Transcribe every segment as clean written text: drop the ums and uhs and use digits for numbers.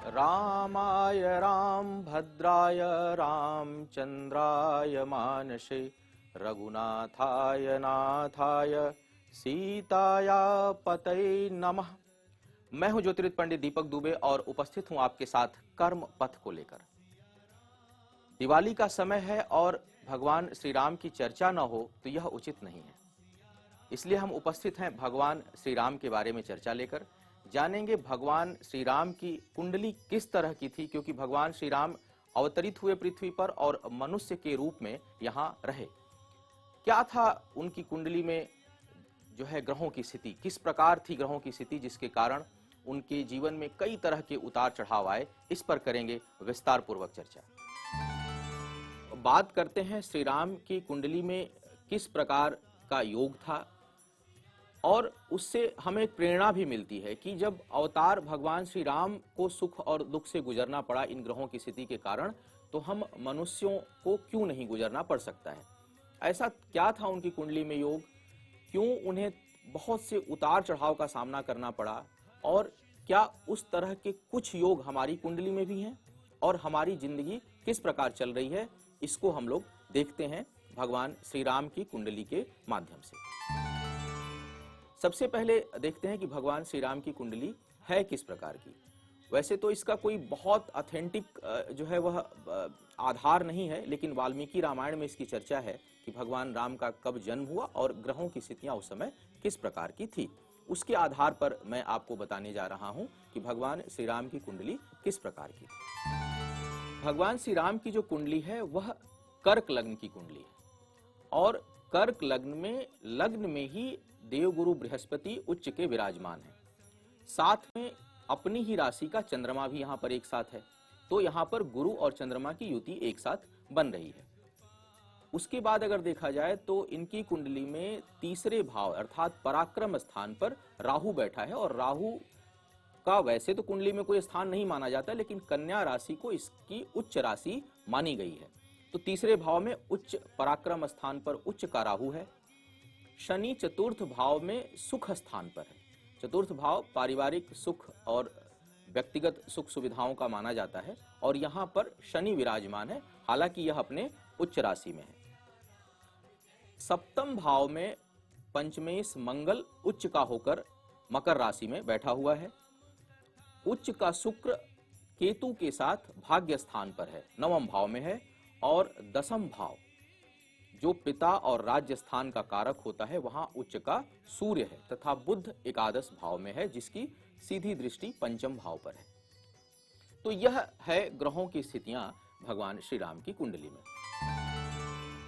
रामाय रामभद्राय रामचंद्राय मानसे रघुनाथाय नाथाय सीताया पतये नमः। मैं हूं ज्योतिर्विद पंडित दीपक दुबे और उपस्थित हूं आपके साथ कर्म पथ को लेकर। दिवाली का समय है और भगवान श्री राम की चर्चा न हो तो यह उचित नहीं है, इसलिए हम उपस्थित हैं भगवान श्री राम के बारे में चर्चा लेकर। जानेंगे भगवान श्री राम की कुंडली किस तरह की थी, क्योंकि भगवान श्री राम अवतरित हुए पृथ्वी पर और मनुष्य के रूप में यहाँ रहे। क्या था उनकी कुंडली में जो है ग्रहों की स्थिति, किस प्रकार थी ग्रहों की स्थिति जिसके कारण उनके जीवन में कई तरह के उतार चढ़ाव आए, इस पर करेंगे विस्तार पूर्वक चर्चा। बात करते हैं श्री राम की कुंडली में किस प्रकार का योग था, और उससे हमें प्रेरणा भी मिलती है कि जब अवतार भगवान श्री राम को सुख और दुख से गुजरना पड़ा इन ग्रहों की स्थिति के कारण, तो हम मनुष्यों को क्यों नहीं गुजरना पड़ सकता है। ऐसा क्या था उनकी कुंडली में योग, क्यों उन्हें बहुत से उतार चढ़ाव का सामना करना पड़ा, और क्या उस तरह के कुछ योग हमारी कुंडली में भी हैं और हमारी जिंदगी किस प्रकार चल रही है, इसको हम लोग देखते हैं भगवान श्री राम की कुंडली के माध्यम से। सबसे पहले देखते हैं कि भगवान श्री राम की कुंडली है किस प्रकार की। वैसे तो इसका कोई बहुत ऑथेंटिक जो है वह आधार नहीं है, लेकिन वाल्मीकि रामायण में इसकी चर्चा है कि भगवान राम का कब जन्म हुआ और ग्रहों की स्थितियां उस समय किस प्रकार की थी। उसके आधार पर मैं आपको बताने जा रहा हूं कि भगवान श्री राम की कुंडली किस प्रकार की थी। भगवान श्री राम की जो कुंडली है वह कर्क लग्न की कुंडली है, और कर्क लग्न में ही देवगुरु बृहस्पति उच्च के विराजमान है। साथ में अपनी ही राशि का चंद्रमा भी यहाँ पर एक साथ है, तो यहाँ पर गुरु और चंद्रमा की युति एक साथ बन रही है। उसके बाद अगर देखा जाए तो इनकी कुंडली में तीसरे भाव अर्थात पराक्रम स्थान पर राहु बैठा है, और राहु का वैसे तो कुंडली में कोई स्थान नहीं माना जाता, लेकिन कन्या राशि को इसकी उच्च राशि मानी गई है। तो तीसरे भाव में उच्च पराक्रम स्थान पर उच्च का राहु है। शनि चतुर्थ भाव में सुख स्थान पर है। चतुर्थ भाव पारिवारिक सुख और व्यक्तिगत सुख सुविधाओं का माना जाता है, और यहाँ पर शनि विराजमान है, हालांकि यह अपने उच्च राशि में है। सप्तम भाव में पंचमेश मंगल उच्च का होकर मकर राशि में बैठा हुआ है। उच्च का शुक्र केतु के साथ भाग्य स्थान पर है, नवम भाव में है। और दसम भाव जो पिता और राज्य स्थान का कारक होता है वहां उच्च का सूर्य है, तथा बुध एकादश भाव में है जिसकी सीधी दृष्टि पंचम भाव पर है। तो यह है ग्रहों की स्थितियां भगवान श्री राम की कुंडली में।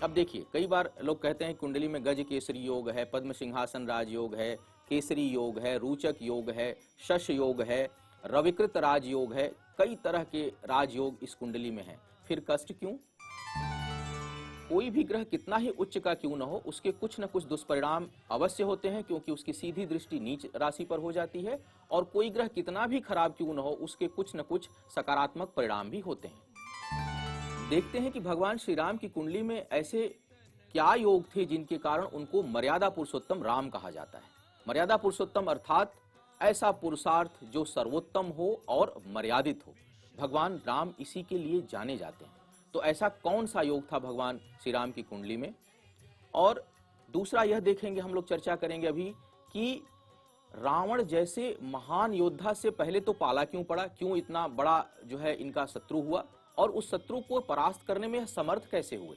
अब देखिए, कई बार लोग कहते हैं कुंडली में गज केसरी योग है, पद्म सिंहासन राजयोग है, केसरी योग है, रोचक योग है, शश योग है, रविकृत राजयोग है, कई तरह के राजयोग इस कुंडली में है। फिर कष्ट क्यों? कोई भी ग्रह कितना ही उच्च का क्यों न हो, उसके कुछ न कुछ दुष्परिणाम अवश्य होते हैं, क्योंकि उसकी सीधी दृष्टि नीच राशि पर हो जाती है। और कोई ग्रह कितना भी खराब क्यों न हो, उसके कुछ न कुछ सकारात्मक परिणाम भी होते हैं। देखते हैं कि भगवान श्री राम की कुंडली में ऐसे क्या योग थे जिनके कारण उनको मर्यादा पुरुषोत्तम राम कहा जाता है। मर्यादा पुरुषोत्तम अर्थात ऐसा पुरुषार्थ जो सर्वोत्तम हो और मर्यादित हो। भगवान राम इसी के लिए जाने जाते हैं। तो ऐसा कौन सा योग था भगवान श्री राम की कुंडली में। और दूसरा यह देखेंगे, हम लोग चर्चा करेंगे अभी, कि रावण जैसे महान योद्धा से पहले तो पाला क्यों पड़ा, क्यों इतना बड़ा जो है इनका शत्रु हुआ, और उस शत्रु को परास्त करने में समर्थ कैसे हुए।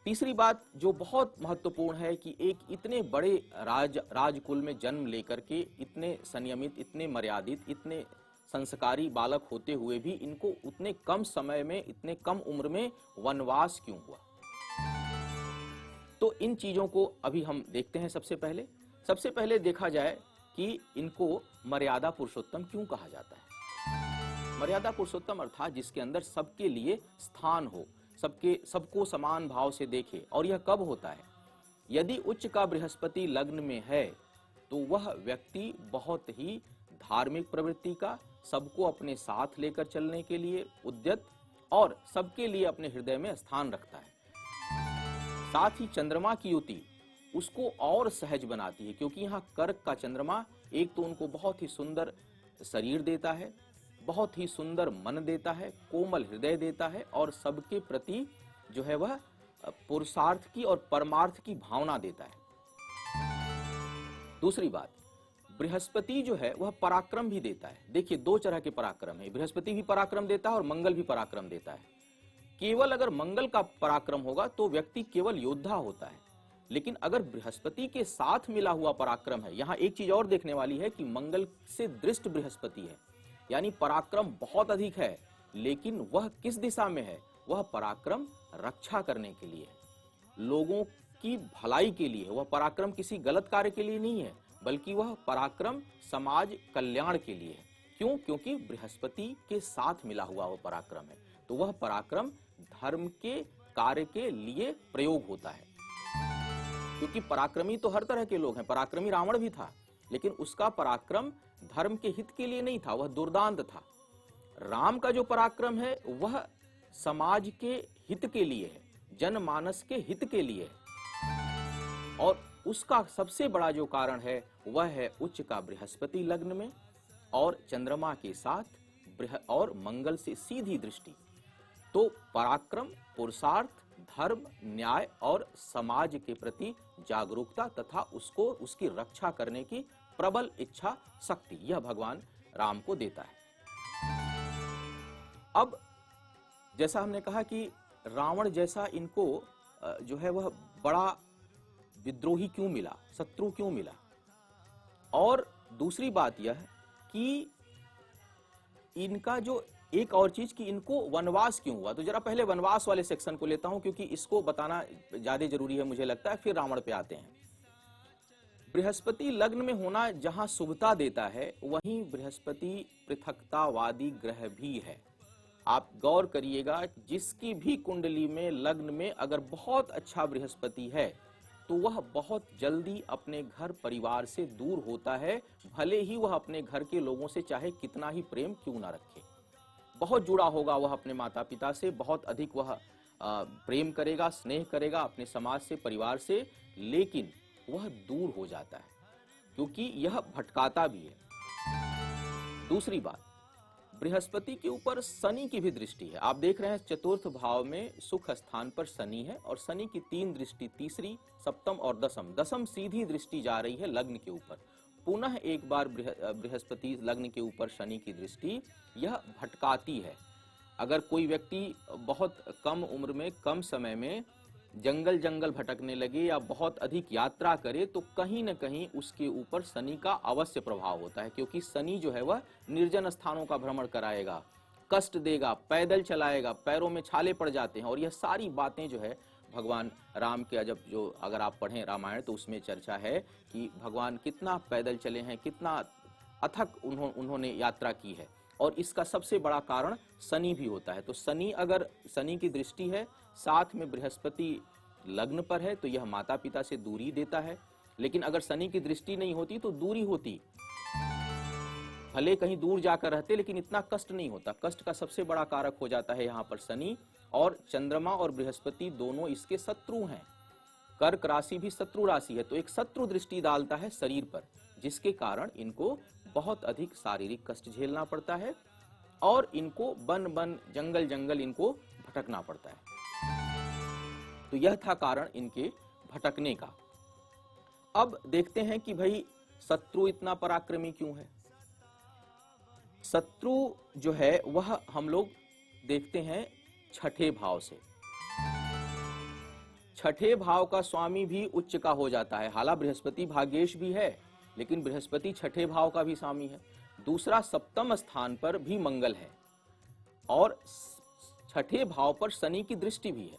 तीसरी बात जो बहुत महत्वपूर्ण है कि एक इतने बड़े राजकुल में जन्म लेकर के इतने संयमित, इतने मर्यादित, इतने संस्कारी बालक होते हुए भी इनको उतने कम समय में, इतने कम उम्र में वनवास क्यों हुआ। तो इन चीजों को अभी हम देखते हैं। सबसे पहले देखा जाए कि इनको मर्यादा पुरुषोत्तम क्यों कहा जाता है। मर्यादा पुरुषोत्तम अर्थात जिसके अंदर सबके लिए स्थान हो, सबको समान भाव से देखे। और यह कब होता है? यदि उच्च का बृहस्पति लग्न में है तो वह व्यक्ति बहुत ही धार्मिक प्रवृत्ति का, सबको अपने साथ लेकर चलने के लिए उद्यत, और सबके लिए अपने हृदय में स्थान रखता है। साथ ही चंद्रमा की युति उसको और सहज बनाती है, क्योंकि यहाँ कर्क का चंद्रमा एक तो उनको बहुत ही सुंदर शरीर देता है, बहुत ही सुंदर मन देता है, कोमल हृदय देता है और सबके प्रति जो है वह पुरुषार्थ की और परमार्थ की भावना देता है। दूसरी बात, बृहस्पति जो है वह पराक्रम भी देता है। देखिए, दो तरह के पराक्रम है, बृहस्पति भी पराक्रम देता है और मंगल भी पराक्रम देता है। केवल अगर मंगल का पराक्रम होगा तो व्यक्ति केवल योद्धा होता है, लेकिन अगर बृहस्पति के साथ मिला हुआ पराक्रम है, यहाँ एक चीज और देखने वाली है कि मंगल से दृष्ट बृहस्पति है, यानी पराक्रम बहुत अधिक है, लेकिन वह किस दिशा में है? वह पराक्रम रक्षा करने के लिए है, लोगों की भलाई के लिए। वह पराक्रम किसी गलत कार्य के लिए नहीं है, बल्कि वह पराक्रम समाज कल्याण के लिए है। क्यों? क्योंकि बृहस्पति के साथ मिला हुआ वो पराक्रम है, तो वह पराक्रम धर्म के कार्य के लिए प्रयोग होता है। क्योंकि पराक्रमी तो हर तरह के लोग हैं, पराक्रमी रावण भी था, लेकिन उसका पराक्रम धर्म के हित के लिए नहीं था, वह दुर्दांत था। राम का जो पराक्रम है वह समाज के हित के लिए है, जनमानस के हित के लिए है, और उसका सबसे बड़ा जो कारण है वह है उच्च का बृहस्पति लग्न में और चंद्रमा के साथ और मंगल से सीधी दृष्टि। तो पराक्रम, पुरुषार्थ, धर्म, न्याय और समाज के प्रति जागरूकता तथा उसको उसकी रक्षा करने की प्रबल इच्छा शक्ति, यह भगवान राम को देता है। अब जैसा हमने कहा कि रावण जैसा इनको जो है वह बड़ा विद्रोही क्यों मिला, शत्रु क्यों मिला, और दूसरी बात यह कि इनका जो एक और चीज कि इनको वनवास क्यों हुआ। तो जरा पहले वनवास वाले सेक्शन को लेता हूं, क्योंकि इसको बताना ज्यादा जरूरी है मुझे लगता है, फिर रावण पे आते हैं। बृहस्पति लग्न में होना जहां शुभता देता है, वहीं बृहस्पति पृथकतावादी ग्रह भी है। आप गौर करिएगा, जिसकी भी कुंडली में लग्न में अगर बहुत अच्छा बृहस्पति है तो वह बहुत जल्दी अपने घर परिवार से दूर होता है, भले ही वह अपने घर के लोगों से चाहे कितना ही प्रेम क्यों ना रखे। बहुत जुड़ा होगा वह अपने माता पिता से, बहुत अधिक वह प्रेम करेगा, स्नेह करेगा अपने समाज से, परिवार से, लेकिन वह दूर हो जाता है क्योंकि यह भटकाता भी है। दूसरी बात, बृहस्पति के ऊपर शनि की भी दृष्टि है। आप देख रहे हैं चतुर्थ भाव में सुख स्थान पर शनि है, और शनि की तीन दृष्टि, तीसरी, सप्तम और दसम, दसम सीधी दृष्टि जा रही है लग्न के ऊपर। पुनः एक बार बृहस्पति लग्न के ऊपर शनि की दृष्टि, यह भटकाती है। अगर कोई व्यक्ति बहुत कम उम्र में, कम समय में जंगल जंगल भटकने लगे या बहुत अधिक यात्रा करे, तो कहीं न कहीं उसके ऊपर शनि का अवश्य प्रभाव होता है, क्योंकि शनि जो है वह निर्जन स्थानों का भ्रमण कराएगा, कष्ट देगा, पैदल चलाएगा, पैरों में छाले पड़ जाते हैं। और यह सारी बातें जो है भगवान राम के, जब जो अगर आप पढ़ें रामायण तो उसमें चर्चा है कि भगवान कितना पैदल चले हैं, कितना अथक उन्होंने यात्रा की है, और इसका सबसे बड़ा कारण शनि भी होता है। तो शनि, अगर शनि की दृष्टि है, साथ में बृहस्पति लग्न पर है, तो यह माता पिता से दूरी देता है। लेकिन अगर शनि की दृष्टि नहीं होती तो दूरी होती, भले कहीं दूर जाकर रहते, लेकिन इतना कष्ट नहीं होता। कष्ट का सबसे बड़ा कारक हो जाता है यहाँ पर शनि, और चंद्रमा और बृहस्पति दोनों इसके शत्रु हैं। कर्क राशि भी शत्रु राशि है, तो एक शत्रु दृष्टि डालता है शरीर पर, जिसके कारण इनको बहुत अधिक शारीरिक कष्ट झेलना पड़ता है और इनको वन वन, जंगल जंगल इनको भटकना पड़ता है। तो यह था कारण इनके भटकने का। अब देखते हैं कि भाई शत्रु इतना पराक्रमी क्यों है। शत्रु जो है वह हम लोग देखते हैं छठे भाव से। छठे भाव का स्वामी भी उच्च का हो जाता है। हालांकि बृहस्पति भाग्येश भी है, लेकिन बृहस्पति छठे भाव का भी स्वामी है। दूसरा, सप्तम स्थान पर भी मंगल है और छठे भाव पर शनि की दृष्टि भी है,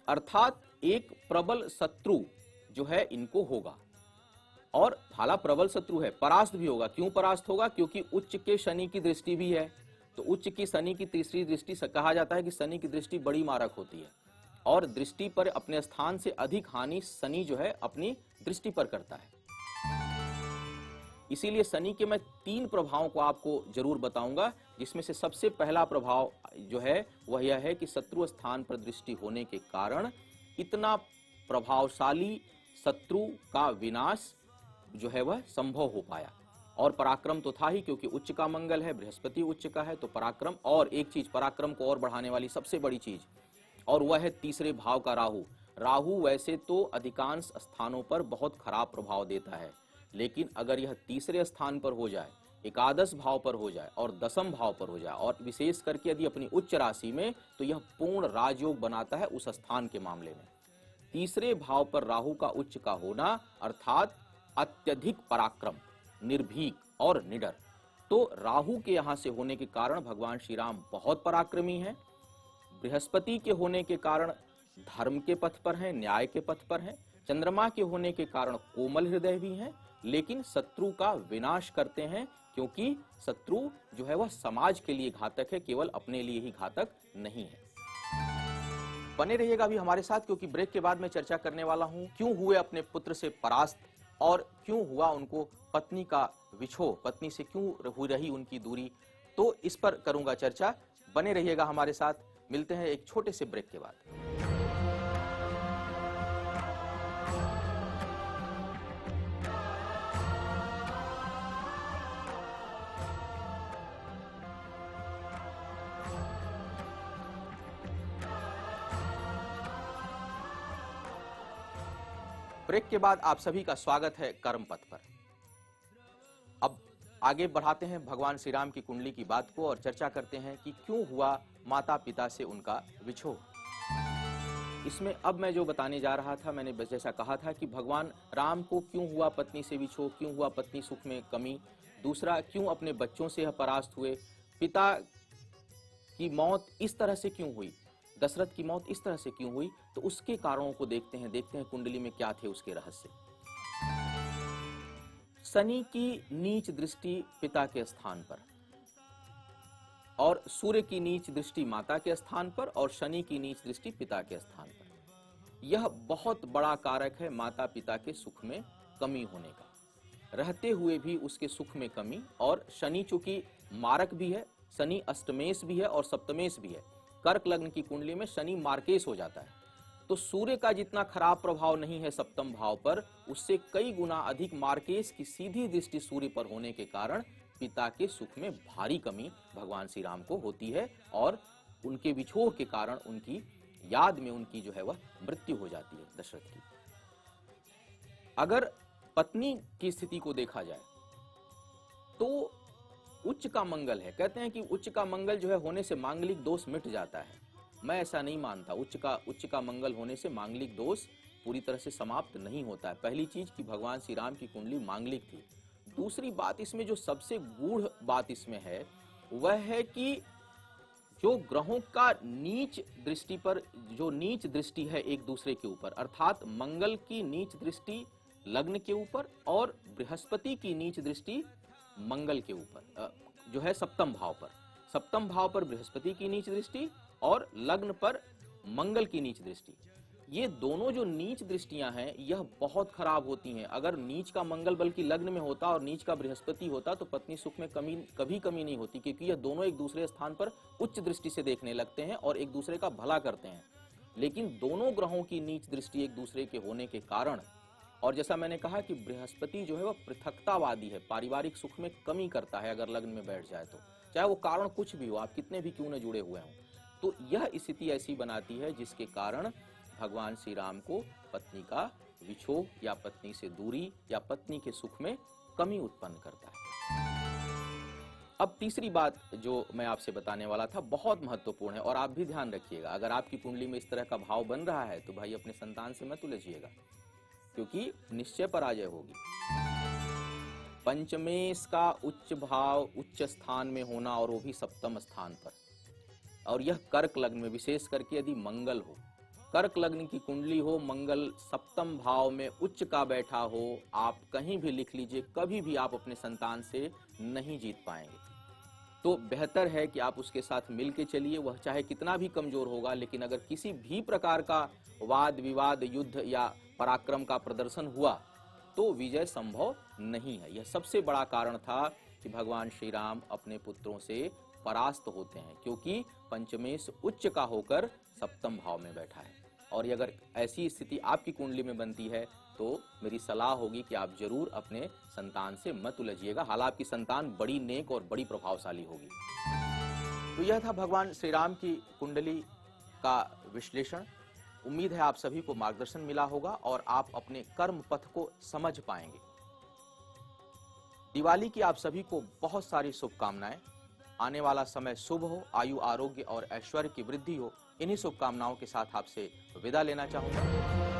अर्थात एक प्रबल शत्रु जो है इनको होगा। और हालांकि प्रबल शत्रु है, परास्त भी होगा। क्यों परास्त होगा? क्योंकि उच्च के शनि की दृष्टि भी है। तो उच्च की शनि की तीसरी दृष्टि, कहा जाता है कि शनि की दृष्टि बड़ी मारक होती है, और दृष्टि पर अपने स्थान से अधिक हानि शनि जो है अपनी दृष्टि पर करता है। इसीलिए शनि के मैं 3 प्रभावों को आपको जरूर बताऊंगा, जिसमें से सबसे पहला प्रभाव जो है वह यह है कि शत्रु स्थान पर दृष्टि होने के कारण इतना प्रभावशाली शत्रु का विनाश जो है वह संभव हो पाया। और पराक्रम तो था ही, क्योंकि उच्च का मंगल है, बृहस्पति उच्च का है, तो पराक्रम। और एक चीज पराक्रम को और बढ़ाने वाली सबसे बड़ी चीज, और वह है तीसरे भाव का राहु। राहु वैसे तो अधिकांश स्थानों पर बहुत खराब प्रभाव देता है, लेकिन अगर यह तीसरे स्थान पर हो जाए, एकादश भाव पर हो जाए और दसम भाव पर हो जाए, और विशेष करके यदि अपनी उच्च राशि में, तो यह पूर्ण राजयोग बनाता है उस स्थान के मामले में। तीसरे भाव पर राहु का उच्च का होना अर्थात अत्यधिक पराक्रम, निर्भीक और निडर। तो राहु के यहां से होने के कारण भगवान श्री राम बहुत पराक्रमी हैं। बृहस्पति के होने के कारण धर्म के पथ पर हैं, न्याय के पथ पर हैं। चंद्रमा के होने के कारण कोमल हृदय भी हैं, लेकिन शत्रु का विनाश करते हैं, क्योंकि शत्रु जो है वह समाज के लिए घातक है, केवल अपने लिए ही घातक नहीं है। बने रहिएगा भी हमारे साथ, क्योंकि ब्रेक के बाद मैं चर्चा करने वाला हूं क्यों हुए अपने पुत्र से परास्त, और क्यों हुआ उनको पत्नी का विछोह, पत्नी से क्यों हो रही उनकी दूरी, तो इस पर करूंगा चर्चा। बने रहिएगा हमारे साथ, मिलते हैं एक छोटे से ब्रेक के बाद। ब्रेक के बाद आप सभी का स्वागत है कर्म पथ पर। अब आगे बढ़ाते हैं भगवान श्री राम की कुंडली की बात को और चर्चा करते हैं कि क्यों हुआ माता पिता से उनका विछोह। इसमें अब मैं जो बताने जा रहा था, मैंने जैसा कहा था कि भगवान राम को क्यों हुआ पत्नी से विछोह, क्यों हुआ पत्नी सुख में कमी, दूसरा क्यों अपने बच्चों से परास्त हुए, पिता की मौत इस तरह से क्यों हुई, दशरथ की मौत इस तरह से क्यों हुई, तो उसके कारणों को देखते हैं कुंडली में क्या थे उसके रहस्य। शनि की नीच दृष्टि पिता के स्थान पर, और सूर्य की नीच दृष्टि माता के स्थान पर, और शनि की नीच दृष्टि पिता के स्थान पर। यह बहुत बड़ा कारक है माता पिता के सुख में कमी होने का, रहते हुए भी उसके सुख में कमी। और शनि चूंकि मारक भी है, शनि अष्टमेश भी है और सप्तमेश भी है। कर्क लग्न की कुंडली में शनि मार्केश हो जाता है, तो सूर्य का जितना खराब प्रभाव नहीं है सप्तम भाव पर, उससे कई गुना अधिक मार्केश की सीधी दृष्टि सूर्य पर होने के कारण पिता के सुख में भारी कमी भगवान श्री राम को होती है, और उनके विछोह के कारण उनकी याद में उनकी जो है वह मृत्यु हो जाती है दशरथ की। अगर पत्नी की स्थिति को देखा जाए तो उच्च का मंगल है, कहते हैं कि उच्च का मंगल जो है होने से मांगलिक दोष मिट जाता है। मैं ऐसा नहीं मानता, उच्च का मंगल होने से मांगलिक दोष पूरी तरह से समाप्त नहीं होता है। पहली चीज कि भगवान श्री राम की कुंडली मांगलिक थी। दूसरी बात, इसमें जो सबसे गूढ़ बात इसमें है वह है कि जो ग्रहों का नीच दृष्टि पर, जो नीच दृष्टि है एक दूसरे के ऊपर, अर्थात मंगल की नीच दृष्टि लग्न के ऊपर और बृहस्पति की नीच दृष्टि मंगल के ऊपर जो है सप्तम भाव पर। सप्तम भाव पर बृहस्पति की नीच दृष्टि और लग्न पर मंगल की नीच दृष्टि, ये दोनों जो नीच दृष्टियां हैं यह बहुत खराब होती हैं। अगर नीच का मंगल बल्कि लग्न में होता और नीच का बृहस्पति होता तो पत्नी सुख में कभी कमी नहीं होती, क्योंकि यह दोनों एक दूसरे स्थान पर उच्च दृष्टि से देखने लगते हैं और एक दूसरे का भला करते हैं। लेकिन दोनों ग्रहों की नीच दृष्टि एक दूसरे के होने के कारण, और जैसा मैंने कहा कि बृहस्पति जो है वह पृथकतावादी है, पारिवारिक सुख में कमी करता है अगर लग्न में बैठ जाए तो, चाहे वो कारण कुछ भी हो, आप कितने भी क्यों न जुड़े हुए हों। तो यह स्थिति ऐसी बनाती है जिसके कारण भगवान श्री राम को पत्नी का विछोह या पत्नी से दूरी या पत्नी के सुख में कमी उत्पन्न करता है। अब तीसरी बात जो मैं आपसे बताने वाला था बहुत महत्वपूर्ण है, और आप भी ध्यान रखिएगा। अगर आपकी कुंडली में इस तरह का भाव बन रहा है तो भाई अपने संतान से मत उलझिएगा, क्योंकि निश्चय पराजय होगी। पंचमेश का उच्च भाव उच्च स्थान में होना, और वो भी सप्तम स्थान पर, और यह कर्क लग्न में, विशेष करके यदि मंगल हो, कर्क लग्न की कुंडली हो, मंगल सप्तम भाव में उच्च का बैठा हो, आप कहीं भी लिख लीजिए, कभी भी आप अपने संतान से नहीं जीत पाएंगे। तो बेहतर है कि आप उसके साथ मिल के चलिए, वह चाहे कितना भी कमजोर होगा, लेकिन अगर किसी भी प्रकार का वाद विवाद, युद्ध या पराक्रम का प्रदर्शन हुआ तो विजय संभव नहीं है। यह सबसे बड़ा कारण था कि भगवान श्री राम अपने पुत्रों से परास्त होते हैं, क्योंकि पंचमेश उच्च का होकर सप्तम भाव में बैठा है। और अगर ऐसी स्थिति आपकी कुंडली में बनती है तो मेरी सलाह होगी कि आप जरूर अपने संतान से मत उलझिएगा। हालांकि आपकी संतान बड़ी नेक और बड़ी प्रभावशाली होगी। तो यह था भगवान श्री राम की कुंडली का विश्लेषण। उम्मीद है आप सभी को मार्गदर्शन मिला होगा और आप अपने कर्म पथ को समझ पाएंगे। दिवाली की आप सभी को बहुत सारी शुभकामनाएं। आने वाला समय शुभ हो, आयु आरोग्य और ऐश्वर्य की वृद्धि हो। इन्हीं शुभकामनाओं के साथ आपसे विदा लेना चाहूंगा।